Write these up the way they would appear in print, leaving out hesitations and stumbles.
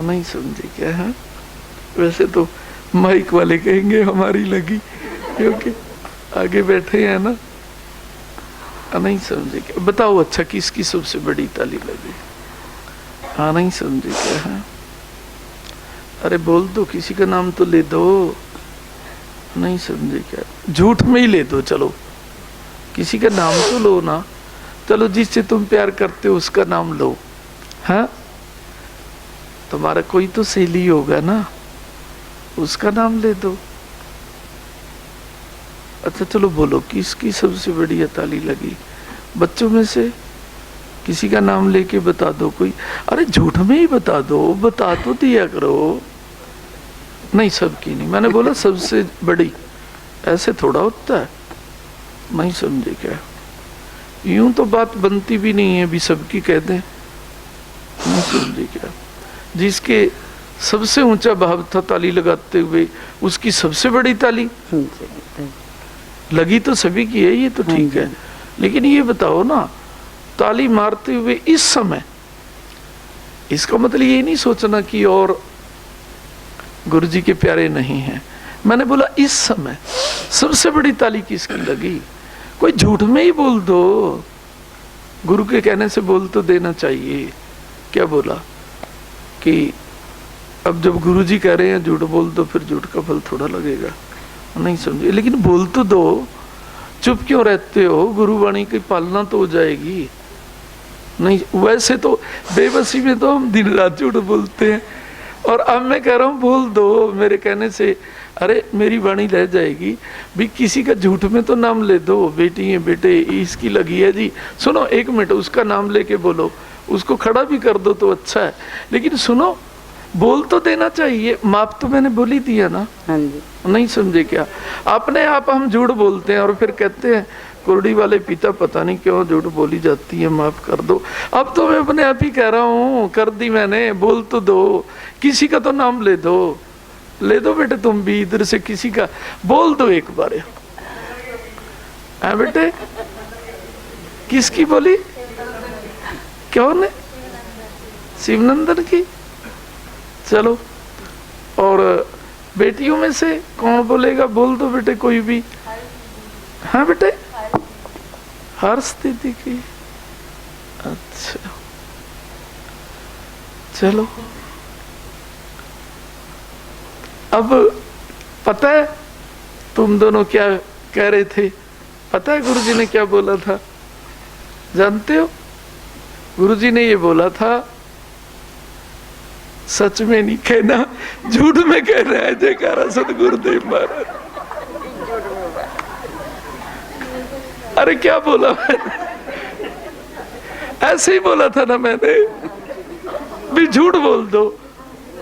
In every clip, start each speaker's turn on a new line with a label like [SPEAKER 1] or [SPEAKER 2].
[SPEAKER 1] नहीं समझे क्या है? वैसे तो माइक वाले कहेंगे हमारी लगी, क्योंकि आगे बैठे हैं ना। नहीं समझे क्या? बताओ अच्छा, किसकी सबसे बड़ी ताली लगी? हाँ नहीं समझे क्या है? अरे बोल दो, किसी का नाम तो ले दो। नहीं समझे क्या? झूठ में ही ले दो, चलो किसी का नाम तो लो ना। चलो जिससे तुम प्यार करते हो उसका नाम लो। हाँ, तुम्हारा कोई तो सहेली होगा ना, उसका नाम ले दो। अच्छा चलो बोलो, किसकी सबसे बढ़िया ताली लगी? बच्चों में से किसी का नाम लेके बता दो कोई। अरे झूठ में ही बता दो, बता तो दिया करो। नहीं सबकी नहीं, मैंने बोला सबसे बड़ी, ऐसे थोड़ा होता है। नहीं समझे क्या? यूं तो बात बनती भी नहीं है, भी सबकी कह दें। नहीं समझे क्या? जिसके सबसे ऊंचा भाव था ताली लगाते हुए, उसकी सबसे बड़ी ताली लगी तो सभी की है, ये तो ठीक है। लेकिन ये बताओ ना, ताली मारते हुए इस समय, इसका मतलब ये नहीं सोचना कि और गुरुजी के प्यारे नहीं हैं। मैंने बोला इस समय सबसे बड़ी ताली किसकी लगी? कोई झूठ में ही बोल दो, गुरु के कहने से बोल तो देना चाहिए। क्या बोला कि अब जब गुरुजी कह रहे हैं झूठ बोल दो, फिर झूठ का फल थोड़ा लगेगा। नहीं समझे? लेकिन बोल तो दो, चुप क्यों रहते हो? गुरुवाणी की पालना तो हो जाएगी। नहीं, वैसे तो बेबसी में तो हम दिन रात झूठ बोलते हैं, और अब मैं कह रहा हूँ बोल दो मेरे कहने से। अरे मेरी वाणी रह जाएगी भी, किसी का झूठ में तो नाम ले दो। बेटी है, बेटे इसकी लगी है जी, सुनो एक मिनट, उसका नाम लेके बोलो, उसको खड़ा भी कर दो तो अच्छा है। लेकिन सुनो, बोल तो देना चाहिए। माप तो मैंने बोल ही दिया ना।
[SPEAKER 2] हाँ जी।
[SPEAKER 1] नहीं समझे क्या? अपने आप हम झूठ बोलते हैं और फिर कहते हैं कुर्डी वाले पिता पता नहीं क्यों झूठ बोली जाती है, माफ कर दो। अब तो मैं अपने आप ही कह रहा हूँ, कर दी मैंने, बोल तो दो, किसी का तो नाम ले दो। ले दो बेटे, तुम भी इधर से किसी का बोल दो एक बार। है बेटे, किसकी बोली? कौन है? शिवनंदन की। चलो, और बेटियों में से कौन बोलेगा? बोल दो बेटे कोई भी। हाँ बेटे, हर स्थिति की। अच्छा चलो, अब पता है तुम दोनों क्या कह रहे थे? पता है गुरुजी ने क्या बोला था? जानते हो? गुरुजी ने ये बोला था, सच में नहीं कहना, झूठ में कह रहा है। जयकारा सतगुरुदेव महाराज। अरे क्या बोला मैंने? ऐसे ही बोला था ना मैंने, भी झूठ बोल दो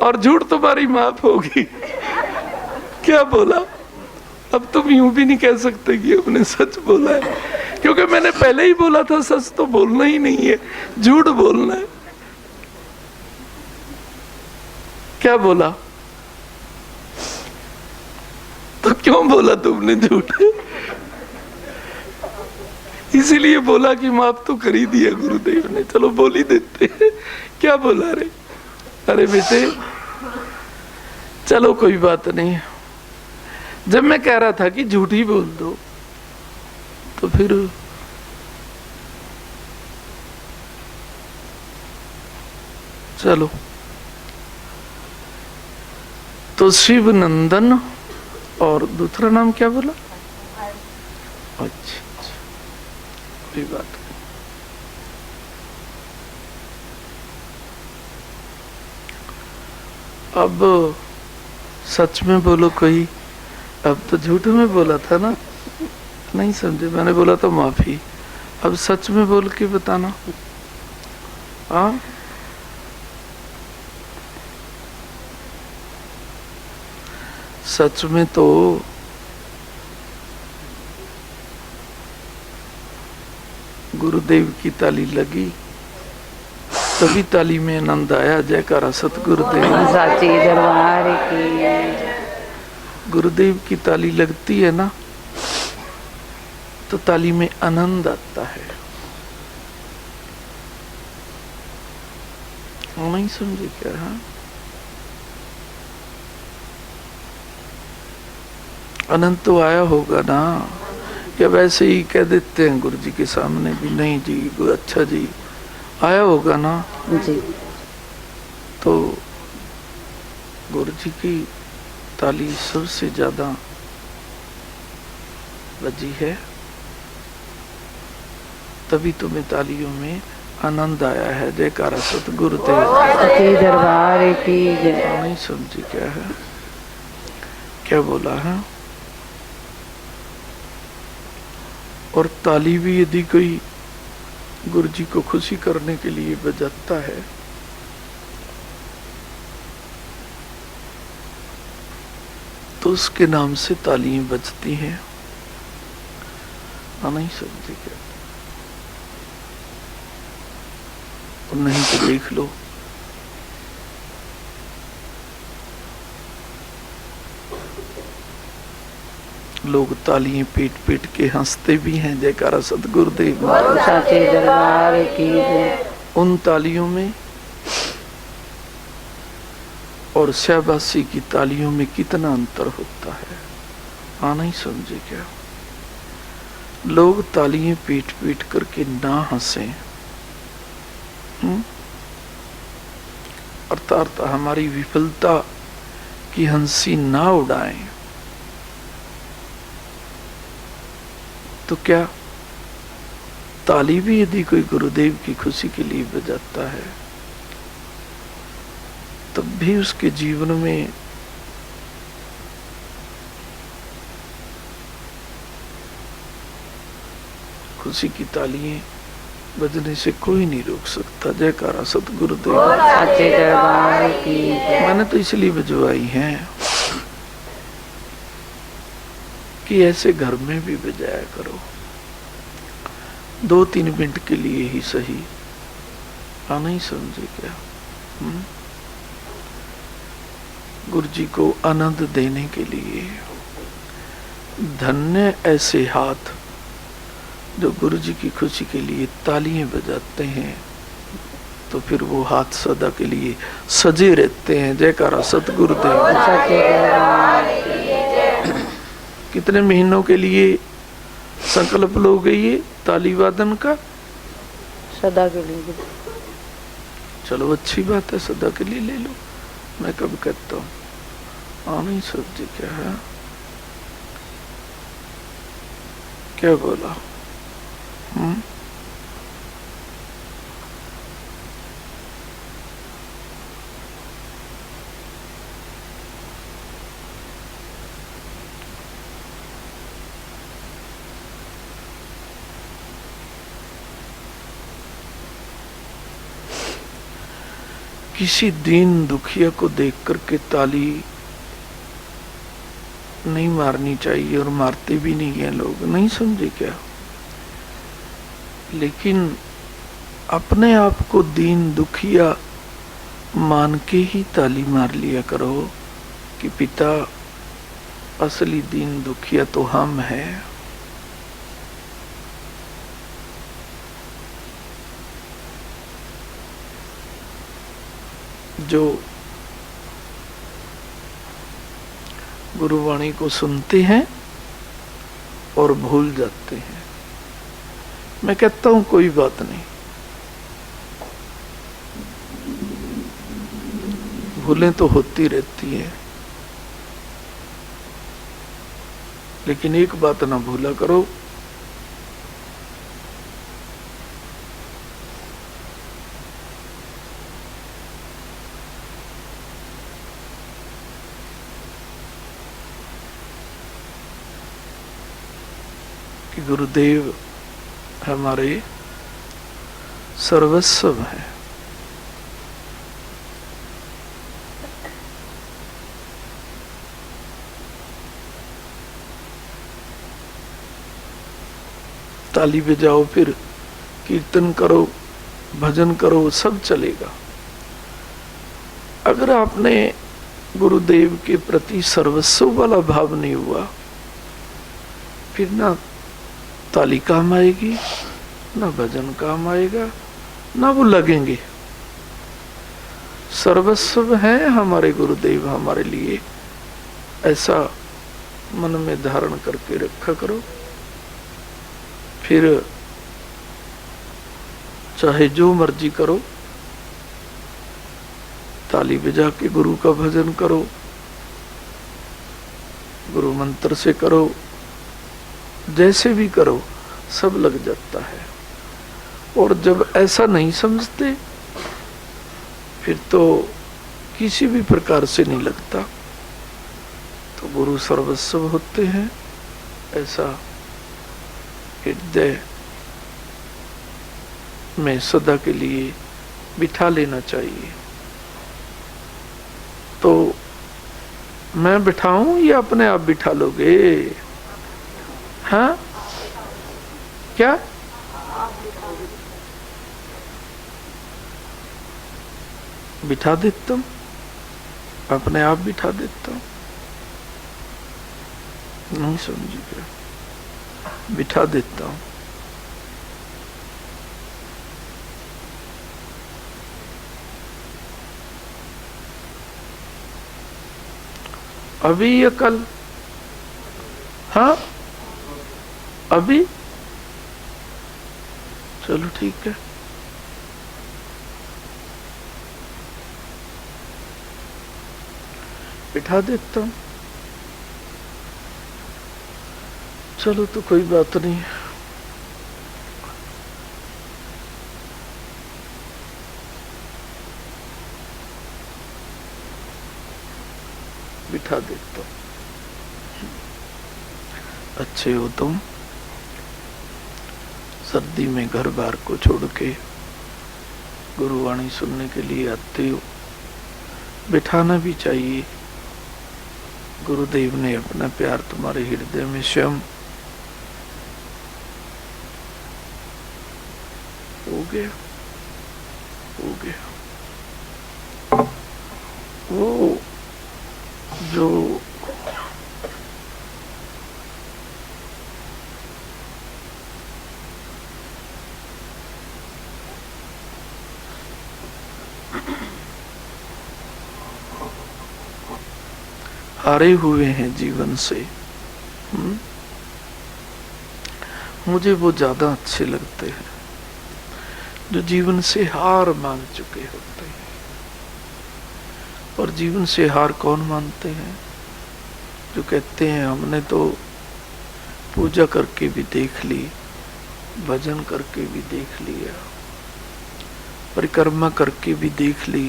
[SPEAKER 1] और झूठ तुम्हारी माफ होगी। क्या बोला? अब तुम यूं भी नहीं कह सकते कि हमने सच बोला है, क्योंकि मैंने पहले ही बोला था सच तो बोलना ही नहीं है, झूठ बोलना है। क्या बोला? तो क्यों बोला तुमने झूठ? इसीलिए बोला कि माफ तो कर ही दिया गुरुदेव ने, चलो बोल ही देते हैं। क्या बोला रे? अरे बेटे चलो कोई बात नहीं। जब मैं कह रहा था कि झूठ ही बोल दो, तो फिर चलो, तो शिव नंदन, और दूसरा नाम क्या बोला? अच्छा कोई बात नहीं। अब सच में बोलो कोई। अब तो झूठ में बोला था ना। नहीं समझे? मैंने बोला तो माफी। अब सच में बोल के बताना। हाँ, सच में तो गुरुदेव की ताली लगी, तभी ताली में आनंद आया। जयकारा सतगुरुदेव
[SPEAKER 2] साची दरबार की।
[SPEAKER 1] गुरुदेव की ताली लगती है ना, तो ताली में आनंद आता है। नहीं समझे क्या? हाँ, अनंत तो आया होगा ना, या वैसे ही कह देते हैं गुरु जी के सामने भी नहीं जी अच्छा जी आया होगा ना।
[SPEAKER 2] जी।
[SPEAKER 1] तो गुरु जी की ताली सबसे ज्यादा बजी है, तभी तुम्हें तालियों में आनंद आया है। जयकारा सतगुरुदेव
[SPEAKER 2] सच्चे दरबार की जय।
[SPEAKER 1] नहीं समझी क्या है, क्या बोला है। और ताली भी यदि कोई गुरु जी को खुशी करने के लिए बजाता है तो उसके नाम से तालियां बजती हैं। नहीं समझे क्या, और नहीं तो देख लो लोग तालियां पीट पीट के हंसते भी हैं। जयकारा सतगुरुदेव
[SPEAKER 2] सच्चे दरबार की जय।
[SPEAKER 1] उन तालियों में और शाबाशी की तालियों में कितना अंतर होता है। नहीं समझे क्या, लोग तालियां पीट पीट करके ना हंसें, अर्थात हमारी विफलता की हंसी ना उड़ाएं, तो क्या ताली भी यदि कोई गुरुदेव की खुशी के लिए बजाता है तब भी उसके जीवन में खुशी की तालियां बजने से कोई नहीं रोक सकता। जयकारा सतगुरुदेव
[SPEAKER 2] सच्चे दरबार की जय।
[SPEAKER 1] मैंने तो इसलिए बजवाई हैं कि ऐसे घर में भी बजाया करो, 2-3 मिनट के लिए ही सही। नहीं समझे क्या, गुरु जी को आनंद देने के लिए। धन्य ऐसे हाथ जो गुरु जी की खुशी के लिए तालियां बजाते हैं, तो फिर वो हाथ सदा के लिए सजे रहते हैं। जयकारा सतगुरुदेव
[SPEAKER 2] सच्चे दरबार की जय।
[SPEAKER 1] कितने महीनों के लिए संकल्प लो गई ताली वादन का?
[SPEAKER 2] सदा के लिए।
[SPEAKER 1] चलो अच्छी बात है, सदा के लिए ले लो। मैं कब कहता हूँ नहीं समझे क्या है, क्या बोला। किसी दीन दुखिया को देख करके ताली नहीं मारनी चाहिए, और मारते भी नहीं है लोग। नहीं समझे क्या, लेकिन अपने आप को दीन दुखिया मान के ही ताली मार लिया करो कि पिता असली दीन दुखिया तो हम हैं। जो गुरुवाणी को सुनते हैं और भूल जाते हैं। मैं कहता हूं कोई बात नहीं, भूलें तो होती रहती हैं, लेकिन एक बात ना भूला करो, कि गुरुदेव हमारे सर्वस्व हैं। ताली बजाओ, फिर कीर्तन करो, भजन करो, सब चलेगा। अगर आपने गुरुदेव के प्रति सर्वस्व वाला भाव नहीं हुआ, फिर ना ताली काम आएगी, ना भजन काम आएगा, ना वो लगेंगे। सर्वस्व है हमारे गुरुदेव हमारे लिए, ऐसा मन में धारण करके रखा करो। फिर चाहे जो मर्जी करो, ताली बजा के गुरु का भजन करो, गुरु मंत्र से करो, जैसे भी करो सब लग जाता है। और जब ऐसा नहीं समझते फिर तो किसी भी प्रकार से नहीं लगता। तो गुरु सर्वस्व होते हैं, ऐसा हृदय में सदा के लिए बिठा लेना चाहिए। तो मैं बिठाऊं या अपने आप बिठा लोगे? हाँ, क्या? बिठा देता हूं, अपने आप बिठा देता हूं। नहीं समझी क्या? बिठा देता हूं। अभी या कल? हाँ, अभी? चलो ठीक है। बिठा देता हूं। चलो तो कोई बात नहीं। बिठा देता हूं। अच्छे हो तुम, सर्दी में घर बार को छोड़ के गुरुवाणी सुनने के लिए आते हो। बिठाना भी चाहिए। गुरुदेव ने अपना प्यार तुम्हारे हृदय में स्वयं हो गया, हो गया। वो जो हारे हुए हैं जीवन से, मुझे वो ज्यादा अच्छे लगते हैं जो जीवन से हार मान चुके होते हैं। और जीवन से हार कौन मानते हैं? जो कहते हैं हमने तो पूजा करके भी देख ली, भजन करके भी देख लिया, परिक्रमा करके भी देख ली,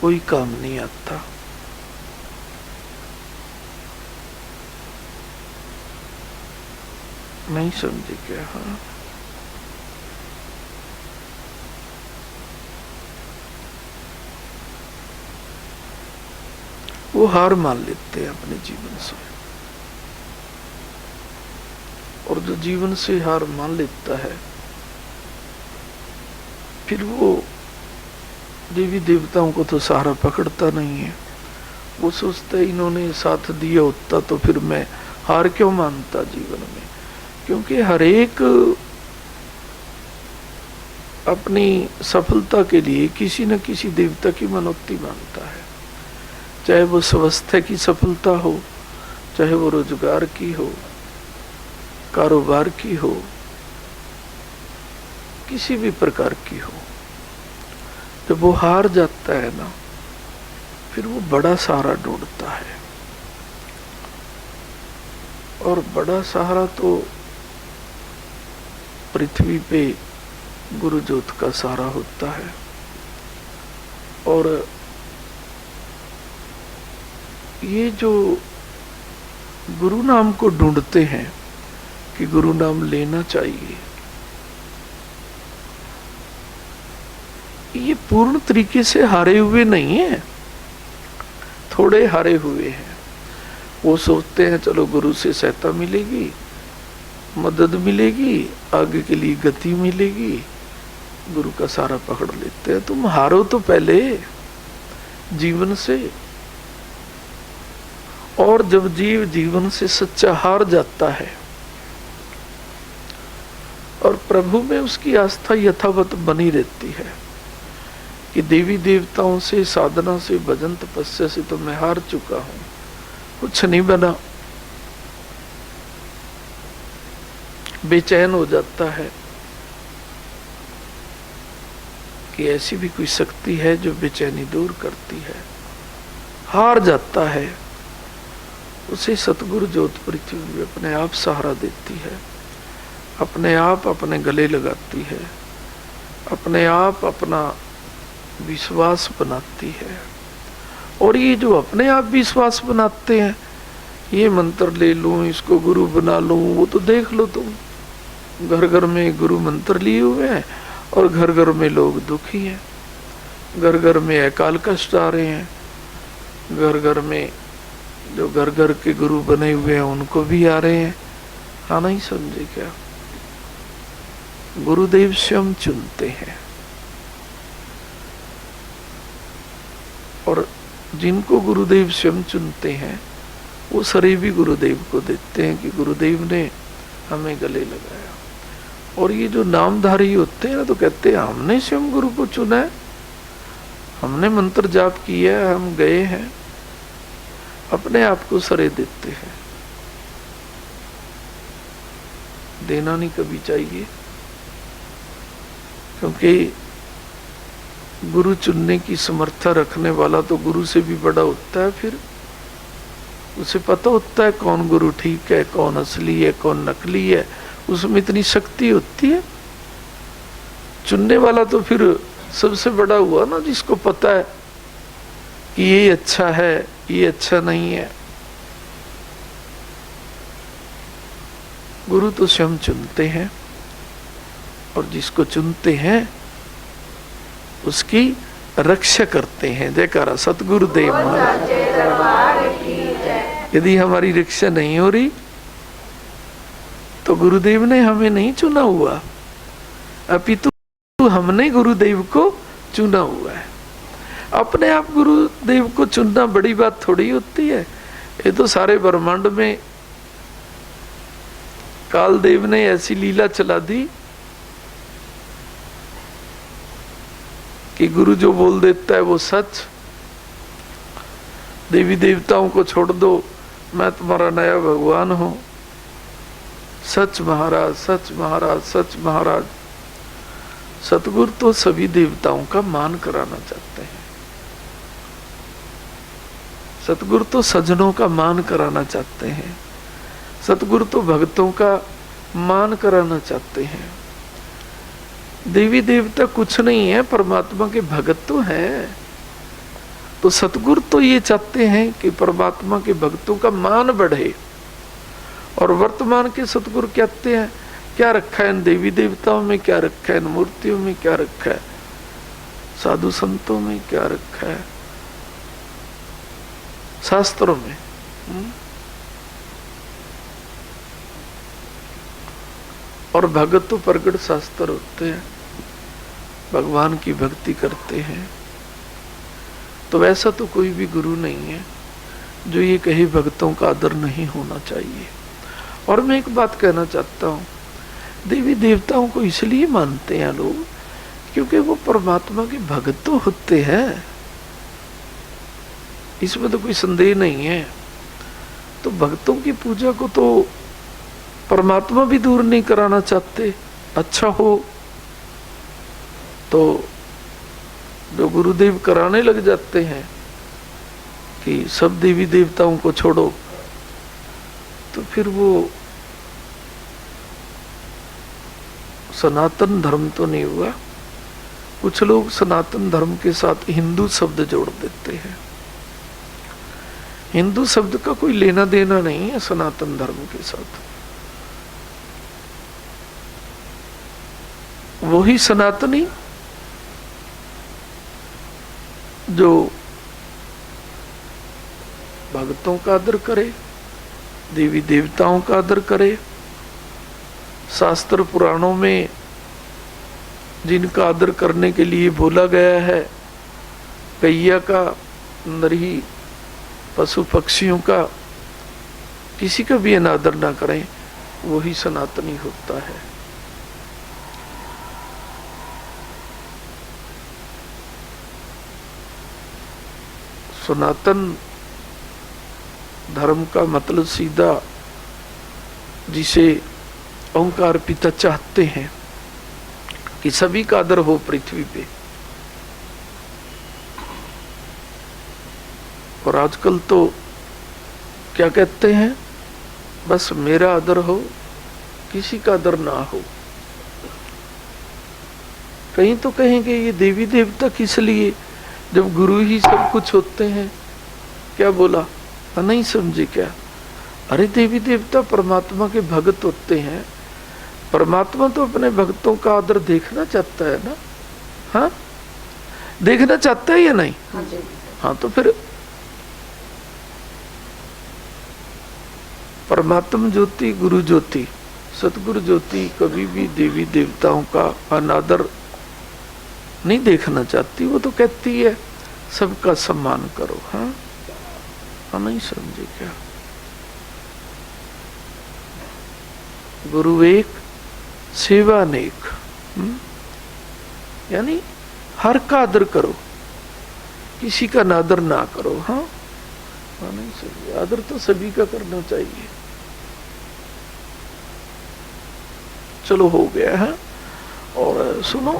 [SPEAKER 1] कोई काम नहीं आता। नहीं समझे क्या? हाँ, वो हार मान लेते हैं अपने जीवन से। और जो जीवन से हार मान लेता है फिर वो देवी देवताओं को तो सहारा पकड़ता नहीं है। वो सोचता है इन्होंने साथ दिया होता तो फिर मैं हार क्यों मानता जीवन में। क्योंकि हर एक अपनी सफलता के लिए किसी न किसी देवता की मनोक्ति मानता है। चाहे वो स्वास्थ्य की सफलता हो, चाहे वो रोजगार की हो, कारोबार की हो, किसी भी प्रकार की हो। जब वो हार जाता है ना, फिर वो बड़ा सहारा ढूंढता है। और बड़ा सहारा तो पृथ्वी पे गुरु ज्योत का सहारा होता है। और ये जो गुरु नाम को ढूंढते हैं कि गुरु नाम लेना चाहिए, ये पूर्ण तरीके से हारे हुए नहीं है, थोड़े हारे हुए हैं। वो सोचते हैं चलो गुरु से सहायता मिलेगी, मदद मिलेगी, आगे के लिए गति मिलेगी, गुरु का सहारा पकड़ लेते हैं। तुम हारो तो पहले जीवन से। और जब जीव जीवन से सच्चा हार जाता है और प्रभु में उसकी आस्था यथावत बनी रहती है कि देवी देवताओं से, साधना से, भजन तपस्या से तो मैं हार चुका हूं, कुछ नहीं बना। बेचैन हो जाता है कि ऐसी भी कोई शक्ति है जो बेचैनी दूर करती है। हार जाता है, उसे सतगुरु ज्योत पृथ्वी अपने आप सहारा देती है, अपने आप अपने गले लगाती है, अपने आप अपना विश्वास बनाती है। और ये जो अपने आप विश्वास बनाते हैं, ये मंत्र ले लूं, इसको गुरु बना लूं, वो तो देख लो तुम, घर घर में गुरु मंत्र लिए हुए हैं और घर घर में लोग दुखी हैं, घर घर में अकाल कष्ट आ रहे हैं, घर घर में जो घर घर के गुरु बने हुए हैं उनको भी आ रहे हैं। हाँ, नहीं समझे क्या? गुरुदेव स्वयं चुनते हैं, और जिनको गुरुदेव स्वयं चुनते हैं वो सरे भी गुरुदेव को देते हैं कि गुरुदेव ने हमें गले लगाया। और ये जो नामधारी होते हैं ना, तो कहते हैं हमने स्वयं गुरु को चुना है, हमने मंत्र जाप किया है, हम गए हैं, अपने आप को सरे देते हैं। देना नहीं कभी चाहिए, क्योंकि गुरु चुनने की समर्था रखने वाला तो गुरु से भी बड़ा होता है। फिर उसे पता होता है कौन गुरु ठीक है, कौन असली है, कौन नकली है, उसमें इतनी शक्ति होती है। चुनने वाला तो फिर सबसे बड़ा हुआ ना, जिसको पता है कि ये अच्छा है, ये अच्छा नहीं है। गुरु तो स्वयं चुनते हैं, और जिसको चुनते हैं उसकी रक्षा करते हैं। जयकारा सतगुरुदेव महाराज। यदि हमारी रक्षा नहीं हो रही तो गुरुदेव ने हमें नहीं चुना हुआ, अपितु हमने गुरुदेव को चुना हुआ है। अपने आप गुरुदेव को चुनना बड़ी बात थोड़ी होती है। ये तो सारे ब्रह्मांड में कालदेव ने ऐसी लीला चला दी कि गुरु जो बोल देता है वो सच। देवी देवताओं को छोड़ दो, मैं तुम्हारा नया भगवान हूं। सच महाराज, सच महाराज, सच महाराज। सतगुरु तो सभी देवताओं का मान कराना चाहते हैं। सतगुरु तो सज्जनों का मान कराना चाहते हैं। सतगुरु तो भक्तों का मान कराना चाहते हैं। देवी देवता कुछ नहीं है, परमात्मा के भगत तो हैं। तो सतगुरु तो ये चाहते हैं कि परमात्मा के भक्तों का मान बढ़े। और वर्तमान के सतगुरु कहते हैं क्या रखा है इन देवी देवताओं में, क्या रखा है इन मूर्तियों में, क्या रखा है साधु संतों में, क्या रखा है शास्त्रों में। और भगत तो प्रगट शास्त्र होते हैं, भगवान की भक्ति करते हैं। तो वैसा तो कोई भी गुरु नहीं है जो ये कहे भक्तों का आदर नहीं होना चाहिए। और मैं एक बात कहना चाहता हूँ, देवी देवताओं को इसलिए मानते हैं लोग क्योंकि वो परमात्मा के भक्त तो होते हैं, इसमें तो कोई संदेह नहीं है। तो भक्तों की पूजा को तो परमात्मा भी दूर नहीं कराना चाहते। अच्छा हो तो जो गुरुदेव कराने लग जाते हैं कि सब देवी देवताओं को छोड़ो, तो फिर वो सनातन धर्म तो नहीं हुआ। कुछ लोग सनातन धर्म के साथ हिंदू शब्द जोड़ देते हैं। हिंदू शब्द का कोई लेना देना नहीं है सनातन धर्म के साथ। वही सनातनी जो भक्तों का आदर करे, देवी देवताओं का आदर करे, शास्त्र पुराणों में जिनका आदर करने के लिए बोला गया है, गैया का, नरही, पशु पक्षियों का, किसी का भी अनादर ना करें, वही सनातनी होता है। सनातन धर्म का मतलब सीधा, जिसे ओंकार पिता चाहते हैं कि सभी का आदर हो पृथ्वी पे। और आजकल तो क्या कहते हैं, बस मेरा आदर हो, किसी का आदर ना हो। कहीं तो कहेंगे ये देवी देवता किस लिए, जब गुरु ही सब कुछ होते हैं। क्या बोला, नहीं समझे क्या? अरे देवी देवता परमात्मा के भक्त होते हैं। परमात्मा तो अपने भक्तों का आदर देखना चाहता है ना। हाँ, देखना चाहता है या नहीं? हाँ, तो फिर परमात्मा ज्योति, गुरु ज्योति, सतगुरु ज्योति कभी भी देवी देवताओं का अनादर नहीं देखना चाहती। वो तो कहती है सबका सम्मान करो। हाँ, नहीं समझे क्या? गुरु एक, सेवा अनेक। यानी हर का आदर करो, किसी का नादर ना करो। हाँ, नहीं समझे, आदर तो सभी का करना चाहिए। चलो हो गया है। और सुनो,